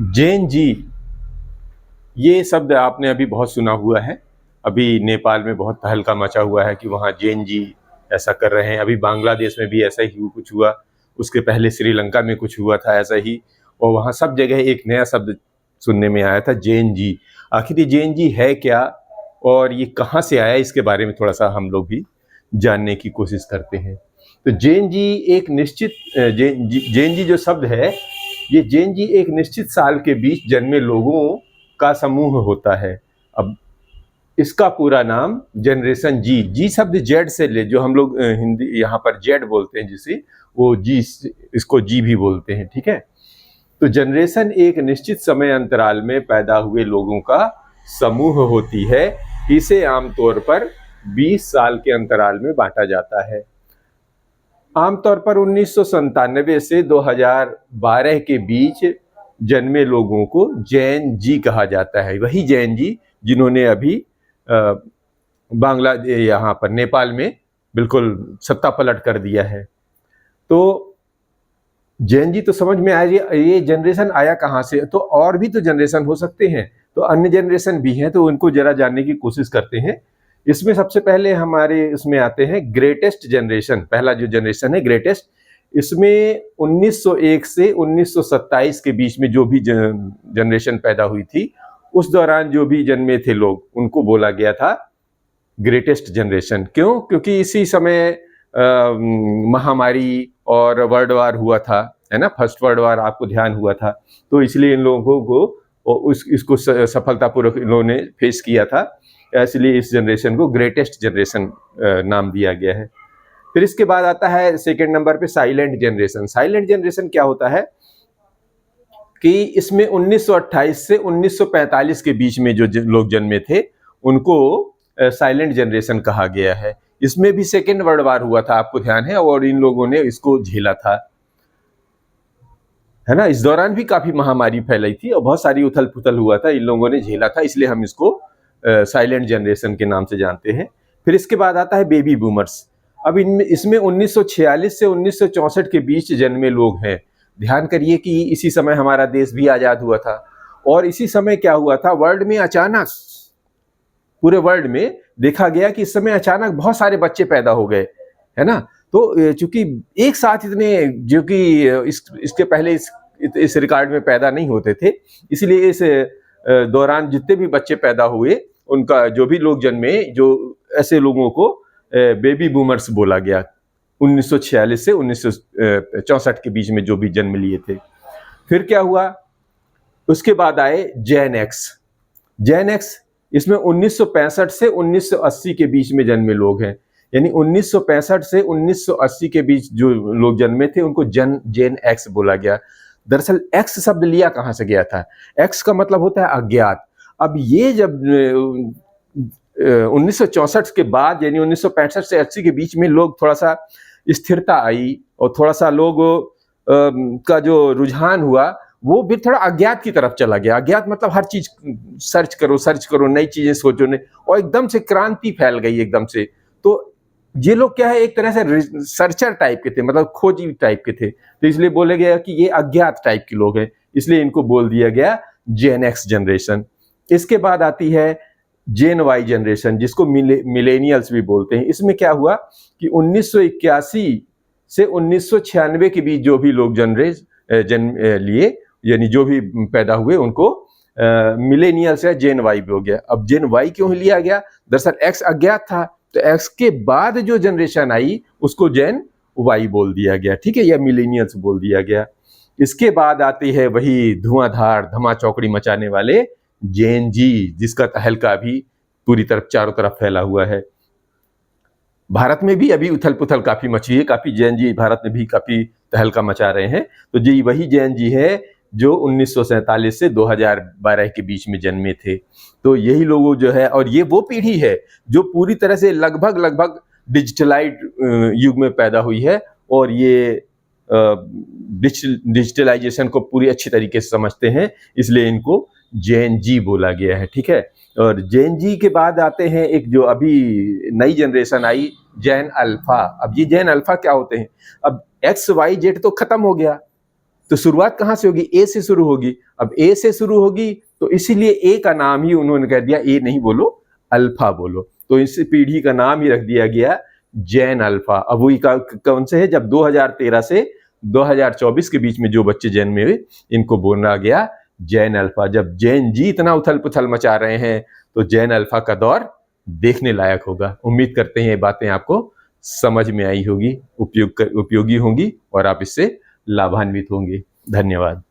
जैन जी, ये शब्द आपने अभी बहुत सुना हुआ है। अभी नेपाल में बहुत तहलका मचा हुआ है कि वहाँ जैन जी ऐसा कर रहे हैं। अभी बांग्लादेश में भी ऐसा ही कुछ हुआ, उसके पहले श्रीलंका में कुछ हुआ था ऐसा ही, और वहाँ सब जगह एक नया शब्द सुनने में आया था, जैन जी। आखिर ये जैन जी है क्या और ये कहाँ से आया, इसके बारे में थोड़ा सा हम लोग भी जानने की कोशिश करते हैं। तो जैन जी एक निश्चित जैन जी जो शब्द है, ये जैन जी एक निश्चित साल के बीच जन्मे लोगों का समूह होता है। अब इसका पूरा नाम जनरेशन जी, जी शब्द जेड से ले, जो हम लोग हिंदी यहाँ पर जेड बोलते हैं जिसे, वो जी, इसको जी भी बोलते हैं, ठीक है। तो जनरेशन एक निश्चित समय अंतराल में पैदा हुए लोगों का समूह होती है। इसे आमतौर पर 20 साल के अंतराल में बांटा जाता है। आमतौर पर 1997 से 2012 के बीच जन्मे लोगों को जैन जी कहा जाता है। वही जैन जी जिन्होंने अभी बांग्लादेश, यहाँ पर नेपाल में बिल्कुल सत्ता पलट कर दिया है। तो जैन जी तो समझ में आया, ये जनरेशन आया कहाँ से। तो और भी तो जनरेशन हो सकते हैं, तो अन्य जनरेशन भी हैं, तो उनको जरा जानने की कोशिश करते हैं। इसमें सबसे पहले हमारे उसमें आते हैं ग्रेटेस्ट जनरेशन। पहला जो जनरेशन है ग्रेटेस्ट, इसमें 1901 से 1927 के बीच में जो भी जनरेशन पैदा हुई थी, उस दौरान जो भी जन्मे थे लोग, उनको बोला गया था ग्रेटेस्ट जनरेशन। क्यों? क्योंकि इसी समय महामारी और वर्ल्ड वार हुआ था, है ना, फर्स्ट वर्ल्ड वार आपको ध्यान हुआ था, तो इसलिए इन लोगों को इसको सफलतापूर्वक इन्होंने फेस किया था, इसलिए इस जनरेशन को ग्रेटेस्ट जनरेशन नाम दिया गया है। फिर इसके बाद आता है सेकेंड नंबर पे साइलेंट जनरेशन। साइलेंट जनरेशन क्या होता है कि इसमें 1928 से 1945 के बीच में जो लोग जन्मे थे, उनको साइलेंट जनरेशन कहा गया है। इसमें भी सेकेंड वर्ल्ड वार हुआ था, आपको ध्यान है, और इन लोगों ने इसको झेला था, है ना। इस दौरान भी काफी महामारी फैलाई थी और बहुत सारी उथल पुथल हुआ था, इन लोगों ने झेला था, इसलिए हम इसको साइलेंट जनरेशन के नाम से जानते हैं। फिर इसके बाद आता है बेबी बूमर्स। अब इसमें 1946 से 1964 के बीच जन्मे लोग हैं। ध्यान करिए कि इसी समय हमारा देश भी आजाद हुआ था, और इसी समय क्या हुआ था, वर्ल्ड में अचानक, पूरे वर्ल्ड में देखा गया कि इस समय अचानक बहुत सारे बच्चे पैदा हो गए, है ना। तो चूंकि एक साथ इतने, जो कि इसके पहले इस रिकॉर्ड में पैदा नहीं होते थे, इसलिए इस दौरान जितने भी बच्चे पैदा हुए, उनका जो भी लोग जन्मे, जो ऐसे लोगों को बेबी बूमर्स बोला गया। 1946 से 1964 के बीच में जो भी जन्म लिए थे। फिर क्या हुआ, उसके बाद आए जेन एक्स। जेन एक्स, इसमें 1965 से 1980 के बीच में जन्मे लोग हैं। यानी 1965 से 1980 के बीच जो लोग जन्मे थे, उनको जेन एक्स बोला गया। दरअसल एक्स शब्द लिया कहाँ से गया था? एक्स का मतलब होता है अज्ञात। अब ये जब 1964 के बाद, यानी 1965 से 80 के बीच में लोग थोड़ा सा स्थिरता आई, और थोड़ा सा लोग का जो रुझान हुआ, वो भी थोड़ा अज्ञात की तरफ चला गया। अज्ञात मतलब हर चीज सर्च करो, नई चीजें सोचो, और एकदम से क्रांति फैल गई एकदम से। तो ये लोग क्या है, एक तरह से सर्चर टाइप के थे, मतलब खोजी टाइप के थे, तो इसलिए बोले गया कि ये अज्ञात टाइप के लोग हैं, इसलिए इनको बोल दिया गया जेन एक्स जनरेशन। इसके बाद आती है जेन वाई जनरेशन, जिसको मिलेनियल्स भी बोलते हैं। इसमें क्या हुआ कि 1981 से 1996 के बीच जो भी लोग जन्म लिए, यानी जो भी पैदा हुए, उनको मिलेनियल्स या जेन वाई भी हो गया। अब जेन वाई क्यों लिया गया? दरअसल एक्स अज्ञात था, तो एक्स के बाद जो जनरेशन आई उसको जेन वाई बोल दिया गया, ठीक है, या मिलेनियल्स बोल दिया गया। इसके बाद आती है वही धुआंधार धमा चौकड़ी मचाने वाले जेन जी, जिसका तहलका भी पूरी तरफ चारों तरफ फैला हुआ है। भारत में भी अभी उथल पुथल काफी मची है, काफी जैन जी भारत में भी काफी तहलका मचा रहे हैं। तो जी वही जैन जी है जो 1947 से 2012 के बीच में जन्मे थे। तो यही लोगों जो है, और ये वो पीढ़ी है जो पूरी तरह से लगभग डिजिटलाइज युग में पैदा हुई है, और ये डिजिटलाइजेशन को पूरी अच्छी तरीके से समझते हैं, इसलिए इनको जैन जी बोला गया है, ठीक है। और जैन जी के बाद आते हैं एक जो अभी नई जनरेशन आई, जैन अल्फा। अब ये जैन अल्फा क्या होते हैं? अब एक्स वाई जेड तो खत्म हो गया, तो शुरुआत कहाँ से होगी? ए से शुरू होगी। अब ए से शुरू होगी तो इसीलिए ए का नाम ही उन्होंने कह दिया, ए नहीं बोलो, अल्फा बोलो। तो इस पीढ़ी का नाम ही रख दिया गया जैन अल्फा। अब वही कौन से है? जब 2013 से 2024 के बीच में जो बच्चे जन्म में हुए, इनको बोला गया जैन अल्फा। जब जैन जी इतना उथल पुथल मचा रहे हैं तो जैन अल्फा का दौर देखने लायक होगा। उम्मीद करते हैं ये बातें आपको समझ में आई होगी, उपयोगी होंगी और आप इससे लाभान्वित होंगे। धन्यवाद।